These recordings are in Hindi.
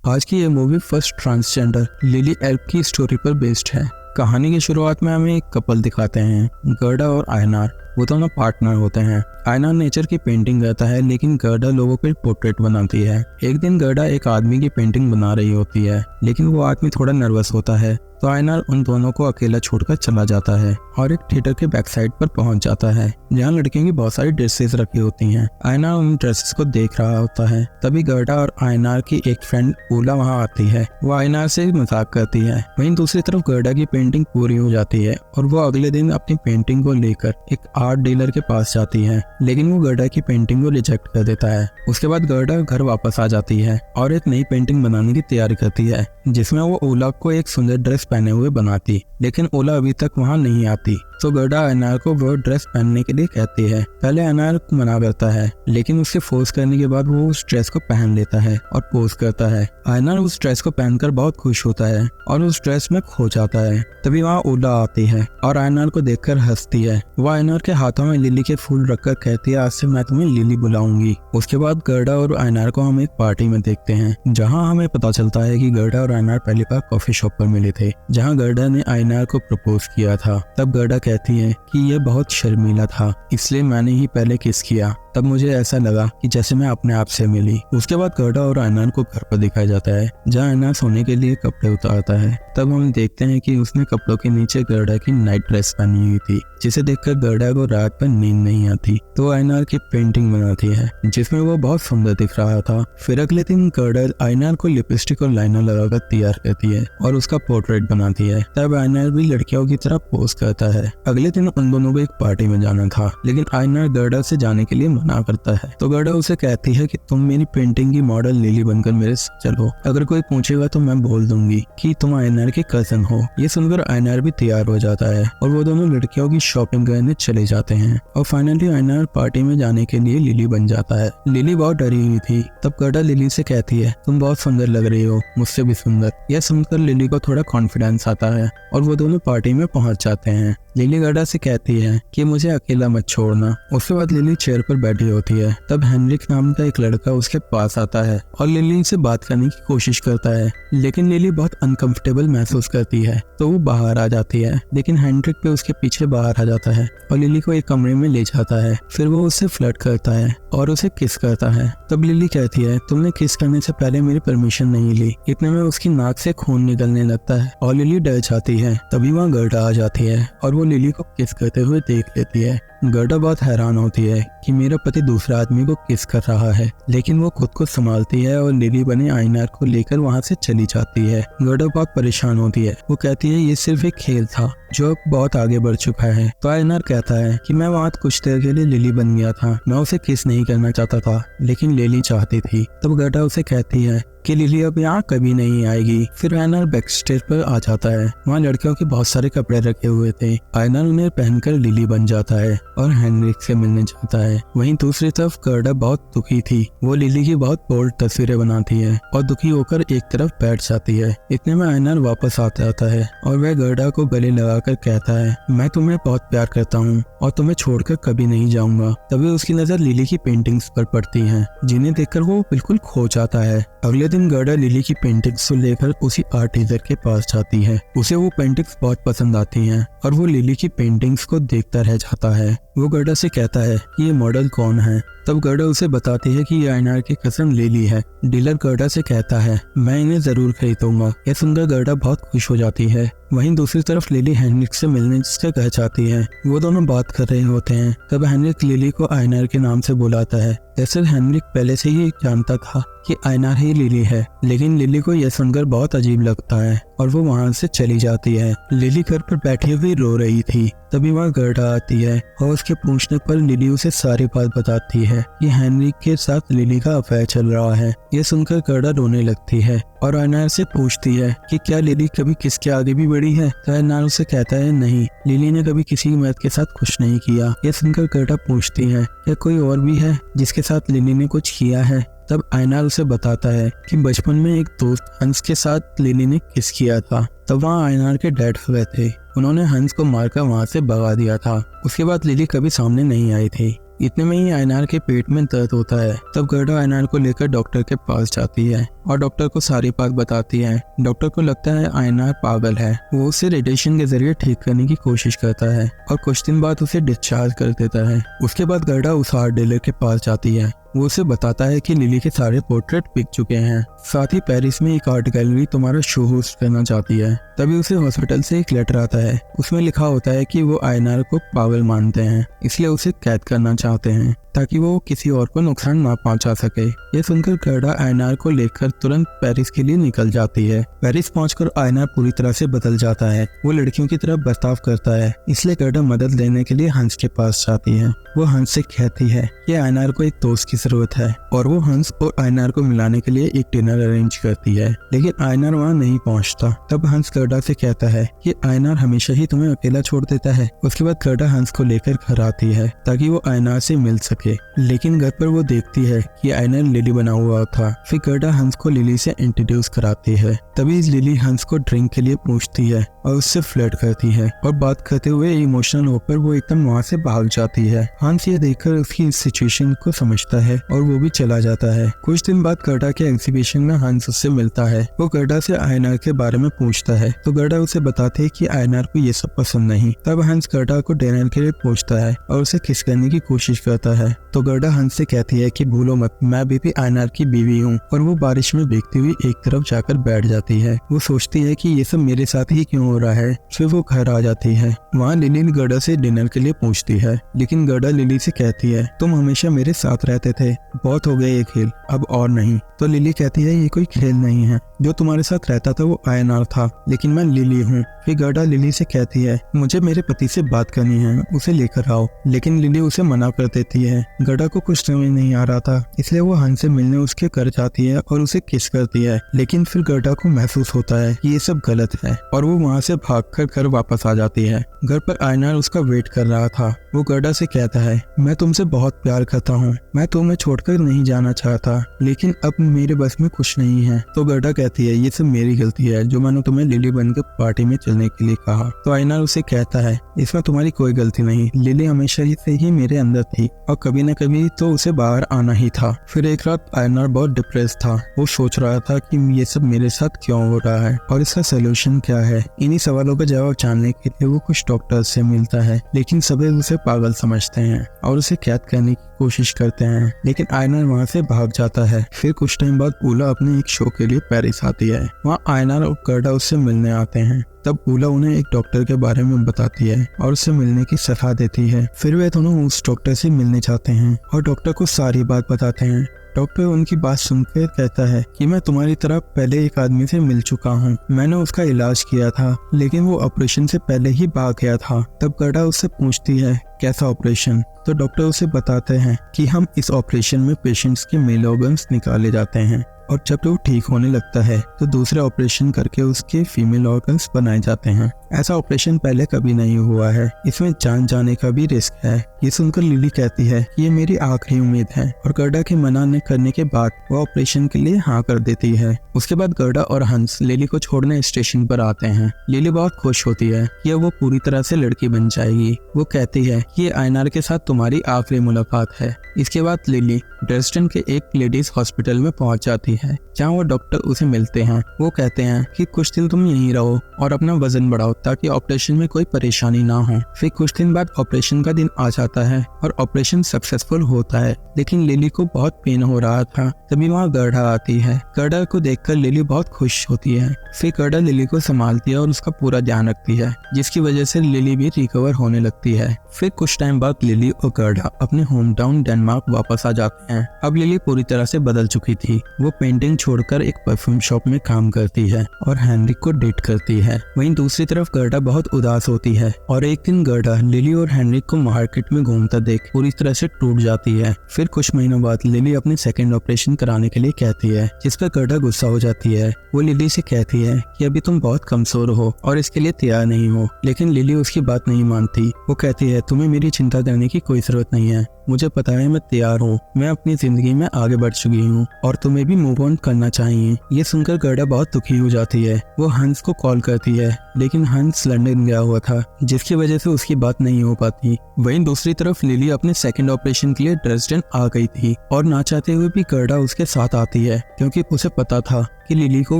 आज की ये मूवी फर्स्ट ट्रांसजेंडर लिली एल्प की स्टोरी पर बेस्ड है। कहानी की शुरुआत में हमें एक कपल दिखाते हैं, गर्डा और आयनार। वो दोनों पार्टनर होते हैं। आयनार नेचर की पेंटिंग करता है, लेकिन गर्डा लोगों के पोर्ट्रेट बनाती है। एक दिन गर्डा एक आदमी की पेंटिंग बना रही होती है, लेकिन वो आदमी थोड़ा नर्वस होता है, तो आयनार उन दोनों को अकेला छोड़कर चला जाता है और एक थिएटर के बैक साइड पर पहुंच जाता है, जहां लड़कियों की बहुत सारी ड्रेसेस रखी होती हैं। आयनार उन ड्रेसेस को देख रहा होता है। तभी गर्डा और आयनार की एक फ्रेंड ओला वहां आती है। वो आयनार से मजाक करती है। वहीं दूसरी तरफ गर्डा की पेंटिंग पूरी हो जाती है और वो अगले दिन अपनी पेंटिंग को लेकर एक आर्ट डीलर के पास जाती है, लेकिन वो गर्डा की पेंटिंग को रिजेक्ट कर देता है। उसके बाद गर्डा घर वापस आ जाती है और एक नई पेंटिंग बनाने की तैयारी करती है, जिसमें वो ओला को एक सुंदर ड्रेस पहने हुए बनाती, लेकिन ओला अभी तक वहां नहीं आती। तो गर्डा अनार को वो ड्रेस पहनने के लिए कहती है। पहले अनार मना करता है, लेकिन उससे फोर्स करने के बाद वो उस ड्रेस को पहन लेता है और पोज करता है। अनार उस ड्रेस को पहनकर बहुत खुश होता है और उस ड्रेस में खो जाता है। तभी वहाँ ओला आती है और अनार को देखकर हंसती है। वह अनार के हाथों में लिली के फूल रखकर कहती है, आज से मैं तुम्हें लिली बुलाऊंगी। उसके बाद गर्डा और अनार को हम एक पार्टी में देखते हैं, जहाँ हमें पता चलता है कि गर्डा और अनार पहली बार कॉफी शॉप पर मिले थे, जहाँ गर्डा ने अनार को प्रपोज किया था। तब गर्डा कहती है कि यह बहुत शर्मीला था, इसलिए मैंने ही पहले किस किया। तब मुझे ऐसा लगा कि जैसे मैं अपने आप से मिली। उसके बाद गर्डा और अनार को घर पर दिखाया जाता है, जहाँ अनार सोने के लिए कपड़े उतारता है। तब हम देखते हैं कि उसने कपड़ों के नीचे गर्डा की नाइट ड्रेस पहनी हुई थी, जिसे देखकर गर्डा को रात पर नींद नहीं आती। तो अनार की पेंटिंग बनाती है, जिसमें वो बहुत सुंदर दिख रहा था। फिर अगले दिन गर्डा अनार को लिपस्टिक और लाइनर लगाकर तैयार करती है और उसका पोर्ट्रेट बनाती है। तब अनार भी लड़कियों की तरह पोज करता है। अगले दिन उन दोनों को एक पार्टी में जाना था, लेकिन अनार गर्डा से जाने के लिए मना करता है। तो गर्डा उसे कहती है कि तुम मेरी पेंटिंग की मॉडल लिली बनकर मेरे साथ चलो। अगर कोई पूछेगा तो मैं बोल दूंगी कि तुम अनार के कजन हो। ये सुनकर अनार भी तैयार हो जाता है और वो दोनों लड़कियों की शॉपिंग करने चले जाते हैं। और फाइनली अनार पार्टी में जाने के लिए लिली बन जाता है। लिली बहुत डरी हुई थी। तब गर्डा लिली से कहती है, तुम बहुत सुंदर लग रही हो, मुझसे भी सुंदर। यह सुनकर लिली को थोड़ा कॉन्फिडेंस आता है और वो दोनों पार्टी में पहुंच जाते हैं। लिली गर्डा से कहती है कि मुझे अकेला मत छोड़ना। उसके बाद लिली चेयर पर बैठी होती है। तब हेनरिक नाम का एक लड़का उसके पास आता है और लिली से बात करने की कोशिश करता है, लेकिन लिली बहुत अनकंफर्टेबल महसूस करती है, तो वो बाहर आ जाती है। लेकिन हेनरिक पे उसके पीछे बाहर आ जाता है और लिली को एक कमरे में ले जाता है। फिर वो उससे फ्लर्ट करता है और उसे किस करता है। तब लिली कहती है, तुमने किस करने से पहले मेरी परमिशन नहीं ली। इतने में उसकी नाक से खून निकलने लगता है और लिली डर जाती है। तभी वहाँ गर्डा आ जाती है और वो लिली को किस करते हुए देख लेती है। गर्डा बहुत हैरान होती है कि मेरा पति दूसरा आदमी को किस कर रहा है, लेकिन वो खुद को संभालती है और लिली बने अनार को लेकर वहाँ से चली जाती है। गर्डा बहुत परेशान होती है। वो कहती है, ये सिर्फ एक खेल था जो अब बहुत आगे बढ़ चुका है। तो अनार कहता है कि मैं वहाँ कुछ देर के लिए लिली बन गया था। मैं उसे किस नहीं करना चाहता था, लेकिन लिली चाहती थी। तब गर्डा उसे कहती है कि लिली अब यहाँ कभी नहीं आएगी। फिर अनार बैक स्टेज पर आ जाता है। वहाँ लड़कियों के बहुत सारे कपड़े रखे हुए थे। अनार उन्हें पहनकर लिली बन जाता है और हेनरिक से मिलने जाता है। वहीं दूसरी तरफ गर्डा बहुत दुखी थी। वो लिली की बहुत बोल्ड तस्वीरें बनाती है और दुखी होकर एक तरफ बैठ जाती है। इतने में अनार वापस आता है और वह गर्डा को गले लगाकर कहता है, मैं तुम्हें बहुत प्यार करता हूँ और तुम्हें छोड़कर कभी नहीं जाऊंगा। तभी उसकी नजर लिली की पेंटिंग्स पर पड़ती है, जिन्हें देखकर वो बिल्कुल खो जाता है। अगले दिन गर्डा लिली की पेंटिंग्स को लेकर उसी आर्ट टीचर के पास जाती है। उसे वो पेंटिंग्स बहुत पसंद आती हैं और वो लिली की पेंटिंग्स को देखता रह जाता है। वो गर्डा से कहता है कि ये मॉडल कौन है। तब गर्डा उसे बताती है कि ये अनार की कजन लिली है। डीलर गर्डा से कहता है, मैं इन्हें जरूर खरीदूंगा। यह सुनकर गर्डा बहुत खुश हो जाती है। वहीं दूसरी तरफ लिली हेनरिक से मिलने से कह जाती है। वो दोनों बात कर रहे होते हैं। तब हेनरिक लिली को अनार के नाम से बुलाता है। दरअसल हेनरिक पहले से ही जानता था कि अनार ही लिली है, लेकिन लिली को यह सुनकर बहुत अजीब लगता है और वो वहाँ से चली जाती है। लिली घर पर बैठी हुई रो रही थी। तभी वहाँ गर्डा आती है और उसके पूछने पर लिली उसे सारी बात बताती है कि हेनरिक के साथ लिली का अफेयर चल रहा है। ये सुनकर गर्डा रोने लगती है और अनार से पूछती है कि क्या लिली कभी किसके आगे भी बढ़ी है। तो अनार उसे कहता है, नहीं, लिली ने कभी किसी मर्द के साथ कुछ नहीं किया। ये सुनकर गर्डा पूछती है, क्या कोई और भी है जिसके साथ लिली ने कुछ किया है। तब अनार उसे बताता है कि बचपन में एक दोस्त हंस के साथ लिली ने किस किया था। तब वहाँ अनार के डैड हुए थे। उन्होंने हंस को मारकर वहाँ से भगा दिया था। उसके बाद लिली कभी सामने नहीं आई थी। इतने में ही आयनार के पेट में दर्द होता है। तब गर्डा आयनार को लेकर डॉक्टर के पास जाती है और डॉक्टर को सारी बात बताती है। डॉक्टर को लगता है आयनार पागल है। वो उसे रेडिएशन के जरिए ठीक करने की कोशिश करता है और कुछ दिन बाद उसे डिस्चार्ज कर देता है। उसके बाद गर्डा उस आर्ट डीलर के पास जाती है। वो उसे बताता है कि लिली के सारे पोर्ट्रेट बिक चुके हैं, साथ ही पेरिस में एक आर्ट गैलरी तुम्हारा शो होस्ट करना चाहती है। तभी उसे हॉस्पिटल से एक लेटर आता है। उसमें लिखा होता है कि वो आयनार को पागल मानते हैं, इसलिए उसे कैद करना चाहते हैं ताकि वो किसी और को नुकसान ना पहुंचा सके। ये सुनकर गर्डा आयनार को लेकर तुरंत पेरिस के लिए निकल जाती है। पेरिस पहुंचकर आयनार पूरी तरह से बदल जाता है। वो लड़कियों की तरह बर्ताव करता है, इसलिए गर्डा मदद लेने के लिए हंस के पास जाती है। वो हंस से कहती है कि आयनार को एक दोस्त की जरूरत है और वो हंस और आयनार को मिलाने के लिए एक डिनर अरेंज करती है, लेकिन आयनार वहाँ नहीं पहुँचता। तब हंस गर्डा से कहता है कि आयनार हमेशा ही तुम्हें अकेला छोड़ देता है। उसके बाद गर्डा हंस को लेकर घर आती है ताकि वो आयनार से मिल सके, लेकिन घर पर वो देखती है कि आयनार लिली बना हुआ था। फिर गर्डा हंस को लिली से इंट्रोड्यूस कराती है। तभी लिली हंस को ड्रिंक के लिए पूछती है और उससे फ्लर्ट करती है और बात करते हुए इमोशनल होकर वो एकदम वहाँ से भाग जाती है। हंस ये देखकर उसकी सिचुएशन को समझता है और वो भी चला जाता है। कुछ दिन बाद गर्डा के एग्जीबिशन में हंस उससे मिलता है। वो गर्डा से आयनार के बारे में पूछता है तो गर्डा उसे बताते है कि आयनार को ये सब पसंद नहीं। तब हंस गर्डा को डिनर के लिए पूछता है और उसे किस करने की कोशिश करता है तो गर्डा हंस से कहती है कि भूलो मत, मैं भी आयनार की बीवी हूँ। और वो बारिश में भीगती हुई एक तरफ जाकर बैठ जाती है। वो सोचती है कि ये सब मेरे साथ ही क्यों हो रहा है। फिर वो घर आ जाती है। वहाँ लिली गर्डा से डिनर के लिए पूछती है, लेकिन गर्डा लिली से कहती है तुम हमेशा मेरे साथ रहते थे, बहुत हो गए ये खेल, अब और नहीं। तो लिली कहती है ये कोई खेल नहीं है, जो तुम्हारे साथ रहता था वो आयनार था, लेकिन मैं लिली हूँ। फिर गर्डा लिली से कहती है मुझे मेरे पति से बात करनी है, उसे लेकर आओ, लेकिन लिली उसे मना कर देती है। गर्डा को कुछ समझ नहीं आ रहा था, इसलिए वो हंस से मिलने उसके घर जाती है और उसे किस करती है। लेकिन फिर गर्डा को महसूस होता है कि ये सब गलत है और वो वहाँ से भागकर घर वापस आ जाती है। घर पर आयनार उसका वेट कर रहा था। वो गर्डा से कहता है मैं तुमसे बहुत प्यार करता हूँ, मैं तुम्हें छोड़कर नहीं जाना चाहता, लेकिन अब मेरे बस में कुछ नहीं है। तो गर्डा कहती है ये सब मेरी गलती है जो मैंने तुम्हें लिली बनकर पार्टी में चलने के लिए कहा। तो आयनार उसे कहता है इसमें तुम्हारी कोई गलती नहीं, लिली हमेशा से ही मेरे अंदर थी और कभी न कभी तो उसे बाहर आना ही था। फिर एक रात आयनार बहुत डिप्रेस था। वो सोच रहा था कि ये सब मेरे साथ क्यों हो रहा है और इसका सोल्यूशन क्या है। इन्हीं सवालों का जवाब जानने के लिए वो कुछ डॉक्टर से मिलता है, लेकिन सभी उसे पागल समझते हैं और उसे कैद करने की कोशिश करते हैं, लेकिन आयनार वहाँ से भाग जाता है। फिर कुछ टाइम बाद ऊला अपने एक शो के लिए पेरिस आती है। वहाँ आयनार और गर्डा उससे मिलने आते हैं। तब ऊला उन्हें एक डॉक्टर के बारे में बताती है और उससे मिलने की सलाह देती है। फिर वे दोनों उस डॉक्टर से मिलने जाते हैं और डॉक्टर को सारी बात बताते हैं। डॉक्टर उनकी बात सुनकर कहता है कि मैं तुम्हारी तरह पहले एक आदमी से मिल चुका हूँ, मैंने उसका इलाज किया था, लेकिन वो ऑपरेशन से पहले ही भाग गया था। तब गर्डा उससे पूछती है कैसा ऑपरेशन। तो डॉक्टर उसे बताते हैं कि हम इस ऑपरेशन में पेशेंट्स के मेल ऑर्गन्स निकाले जाते हैं और जब वो ठीक होने लगता है तो दूसरे ऑपरेशन करके उसके फीमेल ऑर्गन्स बनाए जाते हैं। ऐसा ऑपरेशन पहले कभी नहीं हुआ है, इसमें जान जाने का भी रिस्क है। ये सुनकर लिली कहती है कि ये मेरी आखिरी उम्मीद है और गर्डा के मना न करने के बाद वो ऑपरेशन के लिए हाँ कर देती है। उसके बाद गर्डा और हंस लिली को छोड़ने स्टेशन पर आते हैं। लिली बहुत खुश होती है कि वो पूरी तरह से लड़की बन जाएगी। वो कहती है कि ये आयनार के साथ तुम्हारी आखिरी मुलाकात है। इसके बाद लिली ड्रेस्टन के एक लेडीज हॉस्पिटल में पहुंच जाती है, जहां वो डॉक्टर उसे मिलते हैं। वो कहते हैं कि कुछ दिन तुम यहीं रहो और अपना वजन बढ़ाओ ताकि ऑपरेशन में कोई परेशानी ना हो। फिर कुछ दिन बाद ऑपरेशन का दिन आ जाता है और ऑपरेशन सक्सेसफुल होता है, लेकिन लिली को बहुत पेन हो रहा था। तभी वहाँ गर्डा आती है। गर्डा को देखकर लिली बहुत खुश होती है। फिर गर्डा लिली को संभालती है और उसका पूरा ध्यान रखती है, जिसकी वजह से लिली भी रिकवर होने लगती है। फिर कुछ टाइम बाद लिली और गर्डा अपने होम टाउन डेनमार्क वापस आ जाते हैं। अब लिली पूरी तरह से बदल चुकी थी। वो पेंटिंग छोड़कर एक परफ्यूम शॉप में काम करती है और हेनरिक को डेट करती है। वहीं दूसरी तरफ गर्डा बहुत उदास होती है और एक दिन गर्डा लिली और हेनरिक को मार्केट में घूमता देख पूरी तरह से टूट जाती है। फिर कुछ महीनों बाद लिली अपने सेकंड ऑपरेशन कराने के लिए कहती है, जिस पर गर्डा गुस्सा हो जाती है। वो लिली से कहती है कि अभी तुम बहुत कमजोर हो और इसके लिए तैयार नहीं हो, लेकिन लिली उसकी बात नहीं मानती। वो कहती है तुम्हें मेरी चिंता करने की कोई जरूरत नहीं है, मुझे पता है मैं तैयार हूँ, मैं अपनी जिंदगी में आगे बढ़ चुकी हूँ और तुम्हें भी मूव ऑन करना चाहिए। ये सुनकर गर्डा बहुत दुखी हो जाती है। वो हंस को कॉल करती है, लेकिन हंस लंदन गया हुआ था, जिसकी वजह से उसकी बात नहीं हो पाती। वहीं दूसरी तरफ लिली अपने सेकंड ऑपरेशन के लिए ड्रेसडेन आ गई थी और ना चाहते हुए भी गर्डा उसके साथ आती है, क्योंकि उसे पता था कि लिली को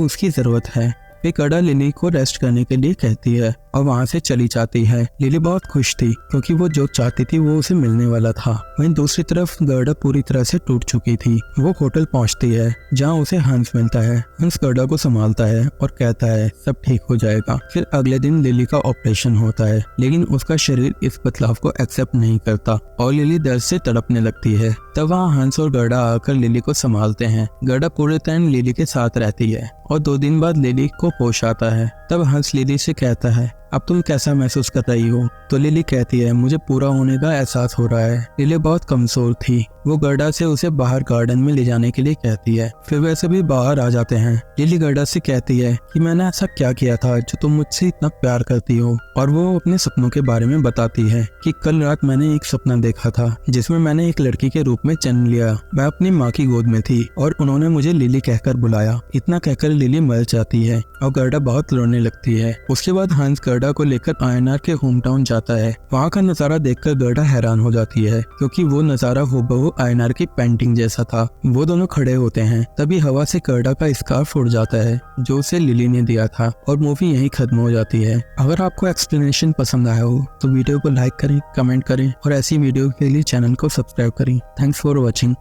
उसकी जरूरत है। फिर गर्डा लिली को रेस्ट करने के लिए कहती है और वहाँ से चली जाती है। लिली बहुत खुश थी, क्योंकि वो जो चाहती थी वो उसे मिलने वाला था। वहीं दूसरी तरफ गर्डा पूरी तरह से टूट चुकी थी। वो होटल पहुँचती है, जहाँ उसे हंस मिलता है। हंस गर्डा को संभालता है और कहता है सब ठीक हो जाएगा। फिर अगले दिन लिली का ऑपरेशन होता है, लेकिन उसका शरीर इस बदलाव को एक्सेप्ट नहीं करता और लिली दर्द से तड़पने लगती है। तब वहाँ हंस और गर्डा आकर लिली को संभालते हैं। गर्डा पूरे टाइम लिली के साथ रहती है और 2 दिन बाद लिली को होश आता है। तब हंस लिली से कहता है अब तुम कैसा महसूस कर रही हो? तो लिली कहती है मुझे पूरा होने का एहसास हो रहा है। लिली बहुत कमजोर थी। वो गर्डा से उसे बाहर गार्डन में ले जाने के लिए कहती है। फिर वे सभी बाहर आ जाते हैं। लिली गर्डा से कहती है कि मैंने ऐसा क्या किया था जो तुम मुझसे इतना प्यार करती हो, और वो अपने सपनों के बारे में बताती है कि कल रात मैंने एक सपना देखा था जिसमें मैंने एक लड़की के रूप में जन्म लिया। मैं अपनी माँ की गोद में थी और उन्होंने मुझे लिली कहकर बुलाया। इतना कहकर लिली मर जाती है और गर्डा बहुत रोने लगती है। उसके बाद हंस गर्डा को लेकर आयनार के होम टाउन जाता है। वहाँ का नजारा देखकर गर्डा हैरान हो जाती है, क्योंकि वो नजारा हूबहू आयनार की पेंटिंग जैसा था। वो दोनों खड़े होते हैं, तभी हवा से गर्डा का स्कार्फ उड़ जाता है जो उसे लिली ने दिया था और मूवी यहीं खत्म हो जाती है। अगर आपको एक्सप्लेनेशन पसंद आया हो तो वीडियो को लाइक करें, कमेंट करें और ऐसी वीडियो के लिए चैनल को सब्सक्राइब करें। Thanks for watching.